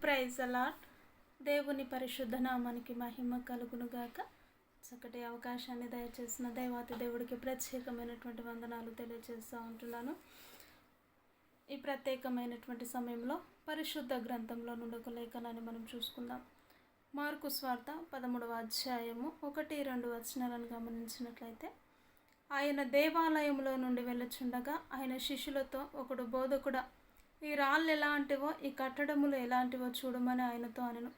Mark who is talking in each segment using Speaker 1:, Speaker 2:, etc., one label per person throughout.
Speaker 1: Praise allot. దేవుని పరిశుద్ధ నామానికి మహిమ కలుగునుగాక. చక్కటి అవకాశాన్ని దయచేసిన దేవాతి దేవుడికి ప్రత్యేకమైనటువంటి వందనాలు తెలియజేస్తూ ఉంటున్నాను. ఈ ప్రత్యేకమైనటువంటి సమయంలో పరిశుద్ధ గ్రంథంలో నుండి ఒక లేఖనాన్ని మనం చూసుకుందాం. మార్కు స్వార్త 13వ అధ్యాయము 1-2 వచనాలను గమనించినట్లయితే, ఆయన దేవాలయంలో నుండి వెళ్ళుచుండగా ఆయన శిష్యులతో, ఒకడు బోధకుడా, ఈ రాళ్ళు ఎలాంటివో ఈ కట్టడములు ఎలాంటివో చూడమని ఆయనతో అనెను.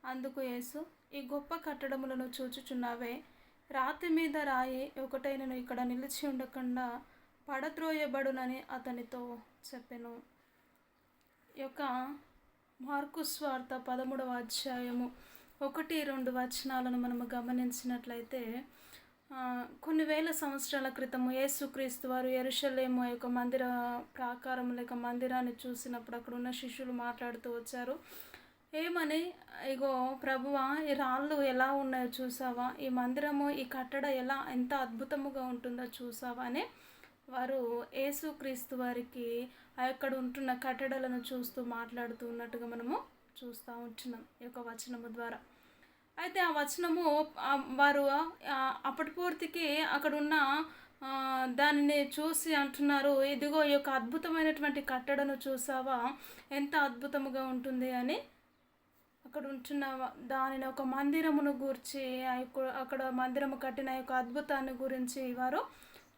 Speaker 1: అందుకు యేసు, ఈ గొప్ప కట్టడములను చూచుచున్నావే, రాతి మీద రాయి ఒకటైనను ఇక్కడ నిలిచి ఉండకుండా పడద్రోయబడునని అతనితో చెప్పెను. ఈ యొక్క మార్కు స్వార్త 13వ అధ్యాయము 1-2 వచనాలను మనము గమనించినట్లయితే, కొన్ని వేల సంవత్సరాల క్రితము యేసుక్రీస్తు వారు యెరూషలేము యొక్క మందిర ప్రాకారం లేక మందిరాన్ని చూసినప్పుడు అక్కడ ఉన్న శిష్యులు మాట్లాడుతూ వచ్చారు. ఏమని, ఇగో ప్రభువా, ఈ రాళ్ళు ఎలా ఉన్నాయో చూసావా, ఈ మందిరము ఈ కట్టడ ఎంత అద్భుతముగా ఉంటుందో చూసావా అని వారు యేసుక్రీస్తు వారికి అక్కడ ఉంటున్న కట్టడలను చూస్తూ మాట్లాడుతూ ఉన్నట్టుగా మనము చూస్తూ ఉంటున్నాం ఈ యొక్క వచనము ద్వారా. అయితే ఆ వచనము వారు అప్పటి పూర్తికి అక్కడున్న దానిని చూసి అంటున్నారు, ఇదిగో ఈ యొక్క అద్భుతమైనటువంటి కట్టడను చూసావా, ఎంత అద్భుతముగా ఉంటుంది అని. అక్కడ ఉంటున్న దానిని ఒక మందిరమును గూర్చి, అక్కడ మందిరము కట్టిన యొక్క అద్భుతాన్ని గురించి వారు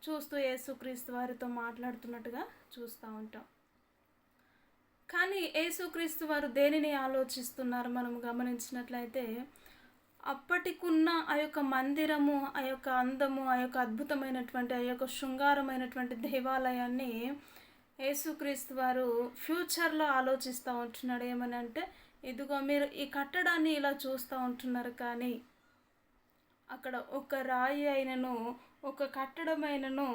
Speaker 1: చూస్తూ యేసుక్రీస్తు వారితో మాట్లాడుతున్నట్టుగా చూస్తూ ఉంటాం. కానీ యేసుక్రీస్తు వారు దేనిని ఆలోచిస్తున్నారు మనం గమనించినట్లయితే, అప్పటికున్న ఆ యొక్క మందిరము, ఆ యొక్క అందము, ఆ యొక్క అద్భుతమైనటువంటి ఆ యొక్క శృంగారమైనటువంటి దేవాలయాన్ని యేసుక్రీస్తు వారు ఫ్యూచర్లో ఆలోచిస్తూ ఉంటున్నాడు. ఏమని అంటే, ఇదిగో మీరు ఈ కట్టడాన్ని ఇలా చూస్తూ ఉంటున్నారు, కానీ అక్కడ ఒక రాయి అయినను ఒక కట్టడమైనను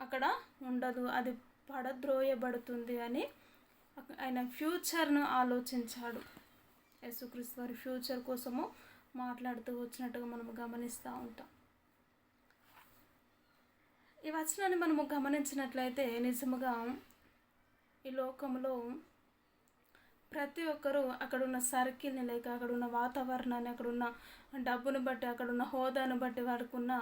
Speaker 1: అక్కడ ఉండదు, అది పడద్రోయబడుతుంది అని ఆయన ఫ్యూచర్ను ఆలోచించాడు. యేసుక్రీస్తు వారి ఫ్యూచర్ కోసము మాట్లాడుతూ వచ్చినట్టుగా మనము గమనిస్తూ ఉంటాం. ఈ వచనాన్ని మనము గమనించినట్లయితే నిజముగా ఈ లోకంలో ప్రతి ఒక్కరూ అక్కడున్న సర్కిల్ని లేక అక్కడున్న వాతావరణాన్ని, అక్కడున్న డబ్బును బట్టి, అక్కడున్న హోదాను బట్టి, వారికి ఉన్న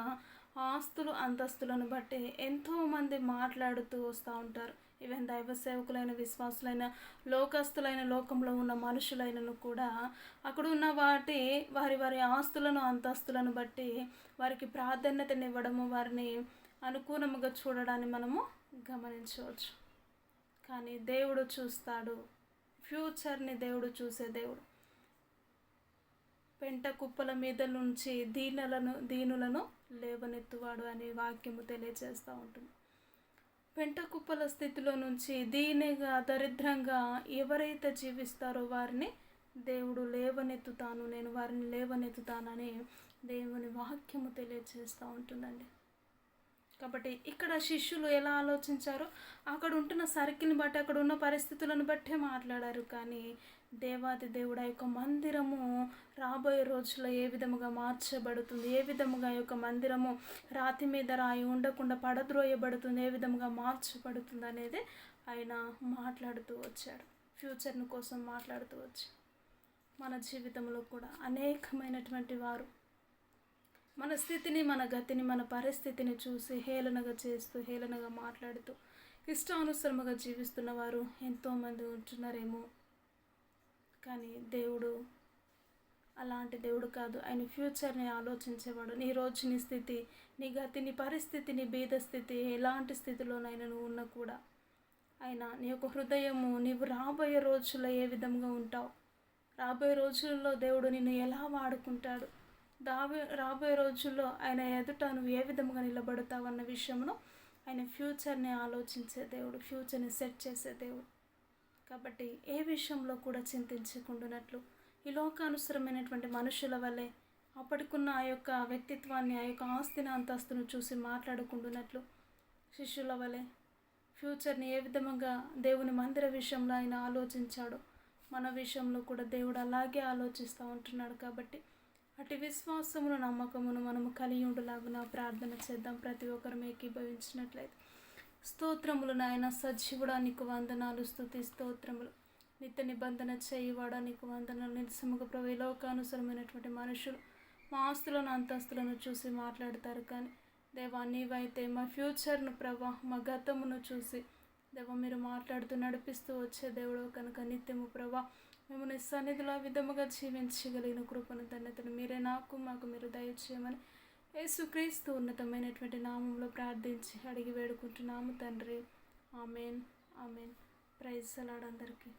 Speaker 1: ఆస్తులు అంతస్తులను బట్టి ఎంతోమంది మాట్లాడుతూ వస్తూ ఉంటారు. ఈవెన్ దైవ సేవకులైన, విశ్వాసులైన, లోకస్తులైన, లోకంలో ఉన్న మనుషులైనను కూడా అక్కడ ఉన్న వారి వారి ఆస్తులను అంతస్తులను బట్టి వారికి ప్రాధాన్యతనివ్వడము, వారిని అనుకూలముగా చూడడాన్ని మనము గమనించవచ్చు. కానీ దేవుడు చూస్తాడు, ఫ్యూచర్ని దేవుడు చూసే దేవుడు. పెంట కుప్పల మీద నుంచి దీనులను లేవనెత్తువాడు అనే వాక్యము తెలియజేస్తూ ఉంటుంది. పెంట కుప్పల స్థితిలో నుంచి దీనిగా, దరిద్రంగా ఎవరైతే జీవిస్తారో వారిని దేవుడు లేవనెత్తుతాను, నేను వారిని లేవనెత్తుతానని దేవుని వాక్యము తెలియజేస్తూ ఉంటుందండి. కాబట్టి ఇక్కడ శిష్యులు ఎలా ఆలోచించారో, అక్కడ ఉంటున్న సర్కిల్ని బట్టి, అక్కడ ఉన్న పరిస్థితులను బట్టే మాట్లాడారు. కానీ దేవాది దేవుడు ఆ యొక్క మందిరము రాబోయే రోజుల్లో ఏ విధముగా మార్చబడుతుంది, ఏ విధముగా ఈ యొక్క మందిరము రాతి మీద రాయి ఉండకుండా పడద్రోయబడుతుంది, ఏ విధముగా మార్చబడుతుంది అనేది ఆయన మాట్లాడుతూ వచ్చాడు. ఫ్యూచర్ని కోసం మాట్లాడుతూ వచ్చాడు. మన జీవితంలో కూడా అనేకమైనటువంటి వారు మన స్థితిని, మన గతిని, మన పరిస్థితిని చూసి హేళనగా చేస్తూ, హేళనగా మాట్లాడుతూ ఇష్టానుసరముగా జీవిస్తున్న వారు ఎంతోమంది ఉంటున్నారేమో. కానీ దేవుడు అలాంటి దేవుడు కాదు. ఆయన ఫ్యూచర్ని ఆలోచించేవాడు. నీ రోజు, నీ స్థితి, నీ గతి, నీ పరిస్థితి, నీ బీద స్థితి, ఎలాంటి స్థితిలోనైనా నువ్వు ఉన్నా కూడా ఆయన నీ యొక్క హృదయము, నీవు రాబోయే రోజుల్లో ఏ విధంగా ఉంటావు, రాబోయే రోజుల్లో దేవుడు నిన్ను ఎలా వాడుకుంటాడు, రాబోయే రోజుల్లో ఆయన ఎదుట నువ్వు ఏ విధంగా నిలబడతావు అన్న విషయంలో ఆయన ఫ్యూచర్ని ఆలోచించే దేవుడు, ఫ్యూచర్ని సెట్ చేసే దేవుడు. కాబట్టి ఏ విషయంలో కూడా చింతించకుండానట్లు ఈ లోకానుసరమైనటువంటి మనుషుల వల్లే అప్పటికున్న ఆ యొక్క వ్యక్తిత్వాన్ని, ఆ యొక్క ఆస్తిని అంతస్తును చూసి మాట్లాడుకుంటున్నట్లు శిష్యుల వలె ఫ్యూచర్ని ఏ విధంగా దేవుని మందిర విషయంలో ఆయన ఆలోచించాడో మన విషయంలో కూడా దేవుడు అలాగే ఆలోచిస్తూ ఉంటున్నాడు. కాబట్టి అటు విశ్వాసమును, నమ్మకమును మనము కలిగి ఉండలాగున ప్రార్థన చేద్దాం. ప్రతి ఒక్కరు ఏకీభవించినట్లయితే, స్తోత్రములు నాయన, సజీవుడా నీకు వందనాలు, స్తుతి స్తోత్రములు. నిత్య నిబంధన చేయవాడా నీకు వందనాలు. నిజముగా ప్రభు, ఈ లోకానుసరమైనటువంటి మనుషులు మా ఆస్తులను అంతస్తులను చూసి మాట్లాడతారు, కానీ దేవా నీవైతే మా ఫ్యూచర్ను ప్రభా, మా గతమును చూసి దేవా మీరు మాట్లాడుతూ నడిపిస్తూ వచ్చే దేవుడు కనుక నిత్యము ప్రభా మేము నీ సన్నిధిలో ఆ విధముగా జీవించగలిగిన కృపను ధన్యతను మీరే మాకు మీరు దయచేయమని యేసుక్రీస్తు ఉన్నతమైనటువంటి నామంలో ప్రార్థించి అడిగి వేడుకుంటున్నాము తండ్రి. ఆమెన్. ఆమెన్. ప్రైజ్ అలాడ్ అందరికీ.